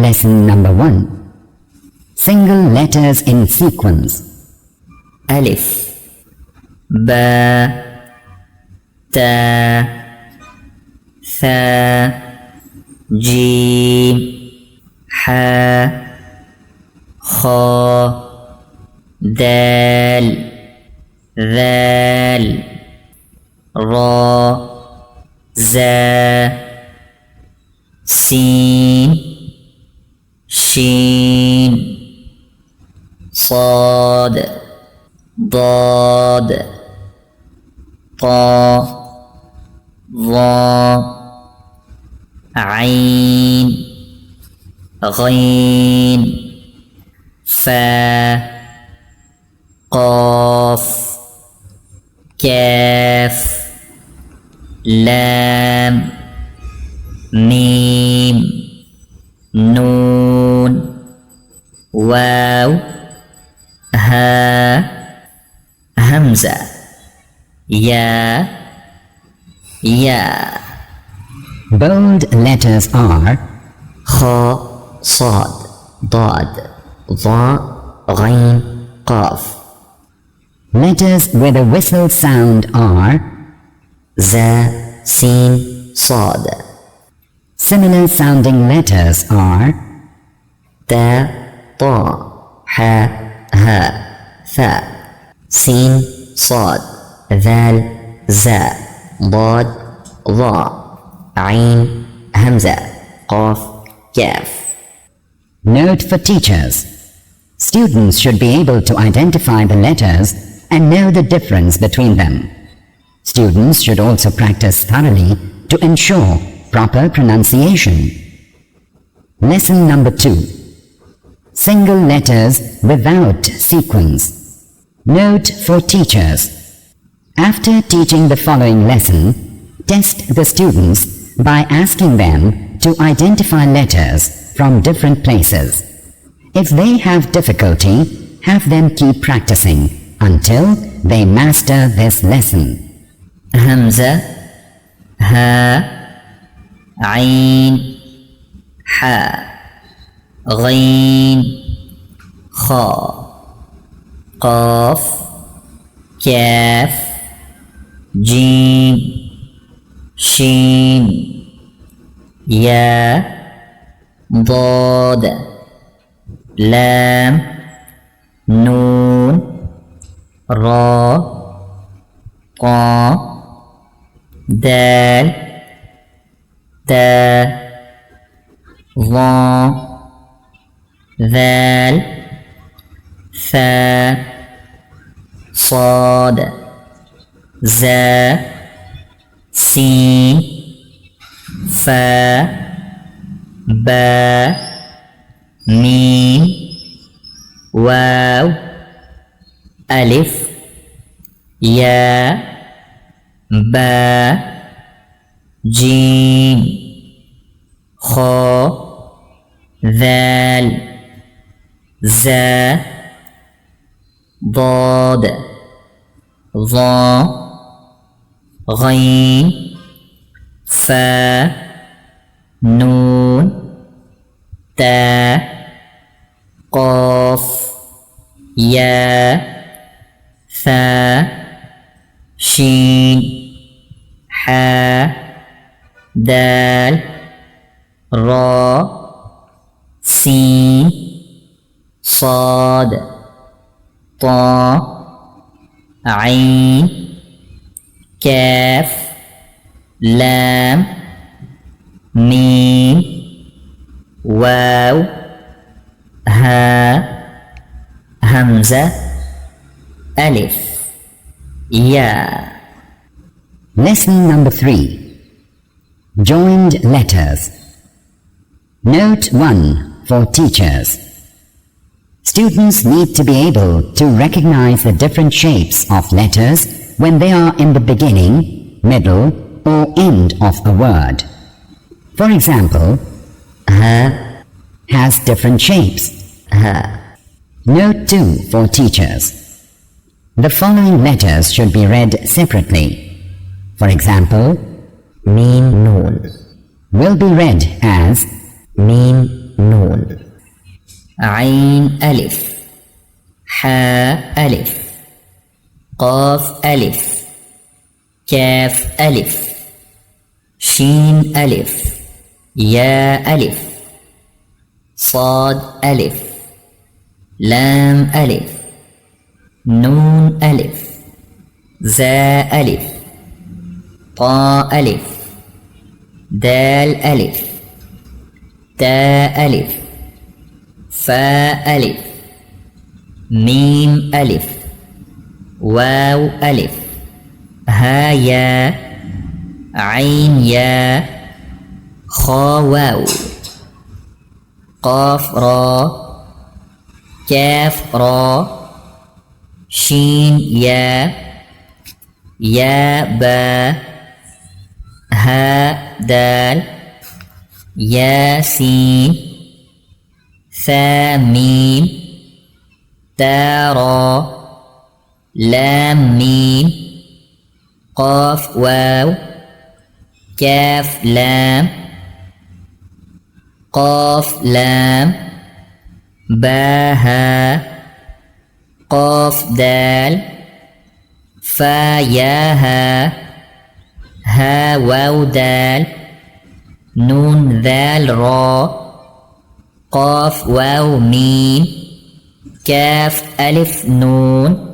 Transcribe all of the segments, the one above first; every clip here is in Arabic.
Lesson number 1. Single letters in sequence. ألف با تا ثا جيم حا خا دال ذال را زا سين شين صاد ضاد طا ظا عين غين فا قاف كاف لام ميم نون واو ها همزة يا Bold letters are خا صاد ضاد ظا غين قاف. Letters with a whistle sound are زا سين صاد. Similar sounding letters are تا طا حا ها ثا سين صاد ذال زا ضاد ظا عين همزة قاف كاف. Note for teachers. Students should be able to identify the letters and know the difference between them. Students should also practice thoroughly to ensure proper pronunciation. Lesson number 2. Single letters without sequence. Note for teachers. After teaching the following lesson, test the students by asking them to identify letters from different places. If they have difficulty, have them keep practicing until they master this lesson. همزة ها عين حا غين خا قاف كاف جيم شين يا ضاد لام نون را قا دال تا ظا ذال ثا صاد زا سين فا با ميم واو ألف يا با جيم خا ذال زا ضاد ظا غين فا نون تا قاف يا ثا شين حا دال را سين صاد طا عين كاف لام ميم واو ها همزة ألف يا. Lesson number 3. Joined letters. Note 1 for teachers. Students need to be able to recognize the different shapes of letters when they are in the beginning, middle, or end of a word. For example, ها has different shapes. Note 2 for teachers. The following letters should be read separately. For example, ميم نون will be read as ميم نون عين ألف حاء ألف قاف ألف كاف ألف شين ألف يا ألف صاد ألف لام ألف نون ألف زاء ألف طاء ألف دال ألف تاء ألف فاء ألف ميم ألف واو ألف ها يا عين يا خا واو قاف را كاف را شين يا با ها دال يا سين ثا ميم تا را لام ميم قاف واو كاف لام قاف لام با ها قاف دال فا يا ها واو دال نون ذال را قاف واو ميم كاف ألف نون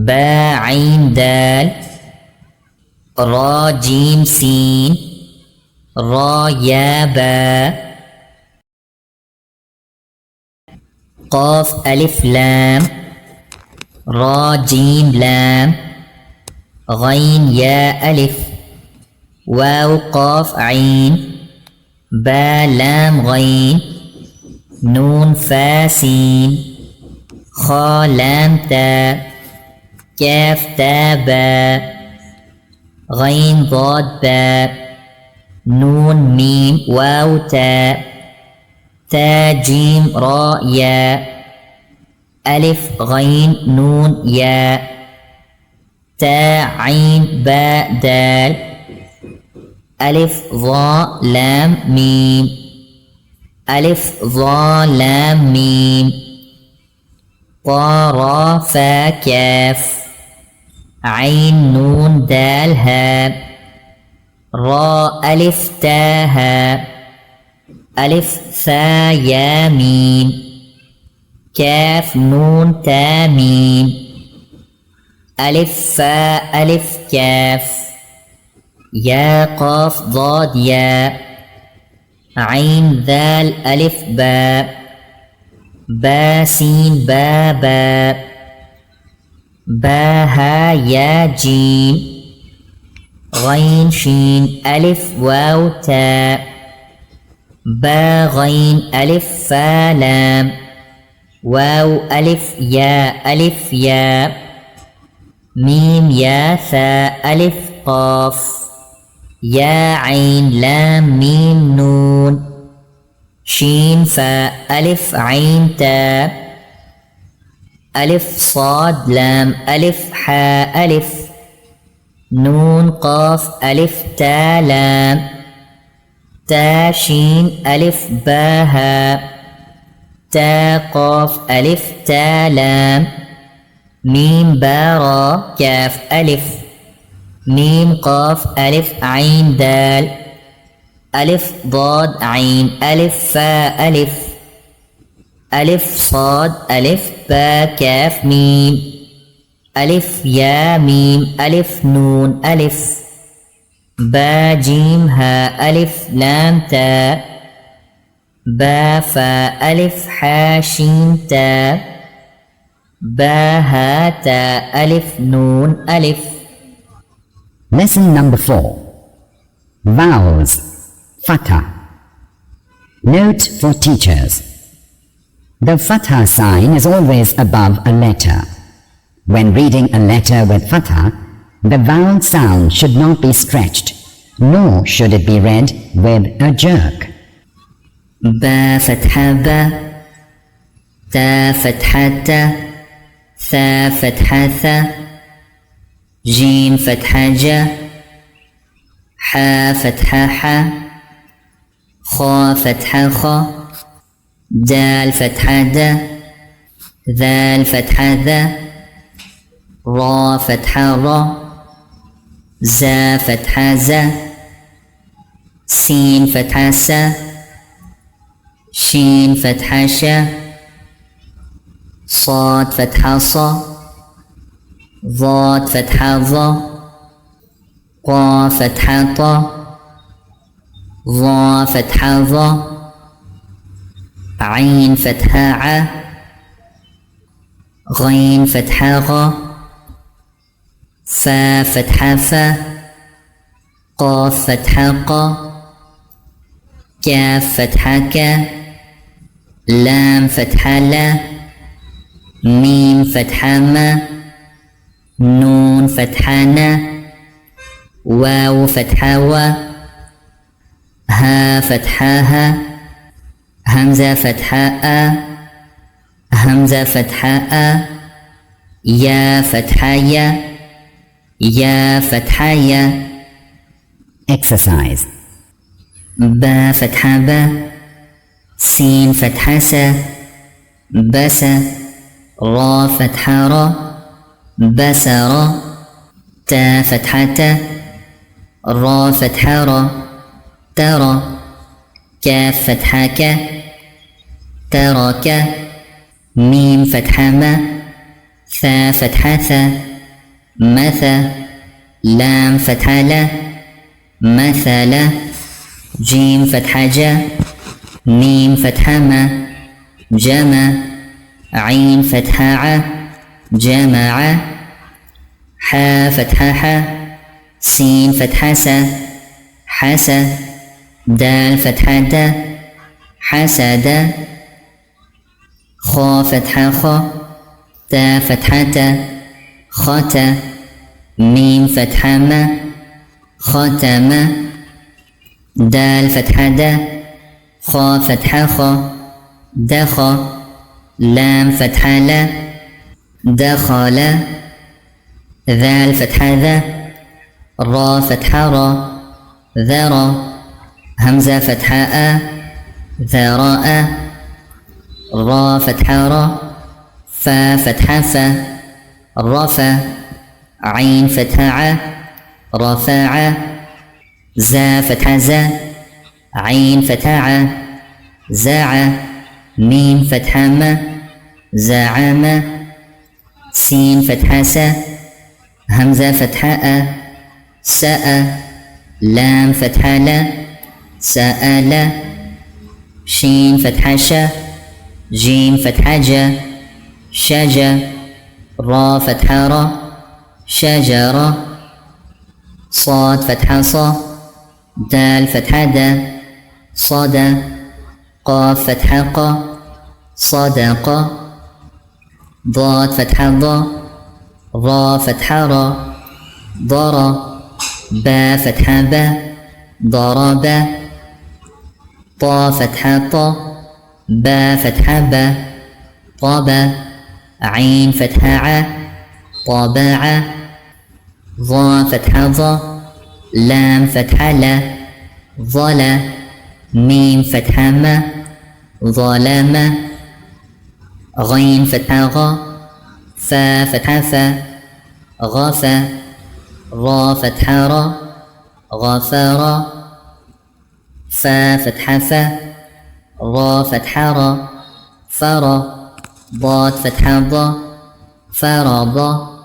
با عين دال را جيم سين را يا با قاف ألف لام را جيم لام غين يا ألف واو قاف عين با لام غين نون فا سين خا لام تا كاف تا با غين ضاد با نون ميم واو تا تا جيم را يا ألف غين نون يا تا عين باء دال ألف ظا لام ميم ألف ظا لام ميم طا را فا كاف عين نون دال ها را ألف تا ها ألف ثا يا ميم كاف نون تا ميم ألف فا ألف كاف يا قاف ضاد يا عين ذال ألف باء با سين با با ها يا جيم غين شين ألف واو تاء با غين ألف فا لام واو ألف يا ميم يا ثاء ألف قاف يا عين لام ميم نون شين فاء ألف عين تاء ألف صاد لام ألف حاء ألف نون قاف ألف تا لام تا شين ألف باها تا قاف ألف تا لام ميم بارا كاف ألف ميم قاف ألف عين دال ألف ضاد عين ألف فاء ألف ألف صاد ألف با كاف ميم ألف يا ميم ألف نون ألف با جيم ها ألف لام تاء با فاء ألف حا شين تاء با ها تاء ألف نون ألف. Lesson number 4. Vowels. Fatha. Note for teachers. The Fatha sign is always above a letter. When reading a letter with Fatha, the vowel sound should not be stretched, nor should it be read with a jerk. با فتحة با تا فتحة تا ثا فتحة ثا جيم فتحة جا حا فتحة حا خا فتحة خا دال فتحة د ذال فتحة ذا را فتحة را زا فتحة زا سين فتحة سا شين فتحة شا صاد فتحة صا ضاد فتحة ضا قا فتحة طا ضا فتحة ضا عين فتحة ع غين فتحة غا فا فتحة فا قاف فتحة قا كاف فتحة كا لام فتحة لا ميم فتحة ما نون فتحة نا واو فتحة وا ها فتحة ها همزة فتحة أ همزة فتحة أ يا فتحة يا يا فتحة يا Exercise. با فتحة با سين فتحة سا بس را فتحة را بسر تا فتحة تا را فتحة را ترى كاف فتحة ك ترك ميم فتحة ما ثا فتحة ثا مثا لام فتحة لا مثلا جيم فتحة جا ميم فتحة ما جمع عين فتحة ع جمع حا فتحة ح سين فتحة سا حسا دال فتحة دا حسد خا فتحة خا تا فتحة تا ختا ميم فتحة ما ختم دال فتحة دا خا فتحة خا دخا لام فتحة لا دخل ذال فتحة ذا را فتحة را ذرى همزة فتحة أ ذراء را فتحة را فا فتحة فا رفع عين فتحة ع رفع زا فتحة زا عين فتحة ع زع ميم فتحة ما زعم سين فتحة سا همزة فتحة أ سأ لام فتحة لا سأل شين فتحة شا جيم فتحة جا شجا را فتحة را شجرة صاد فتحة صا دال فتحة دا صدا قاف فتحة قا صدق ضاد فتحة ضا را فتحة را ضرا با فتحة با ضرب طا فتحة طا با فتحة با طاب عين فتحة ع طبع ضا فتحة ضا لام فتحة لا ظلا ميم فتحة ما ظلم غين فتحة غا فا فتحة فا غفا را فتحة را غفر فا فتحة فا را فتحة را فرا ضاد فتحة ضا فرض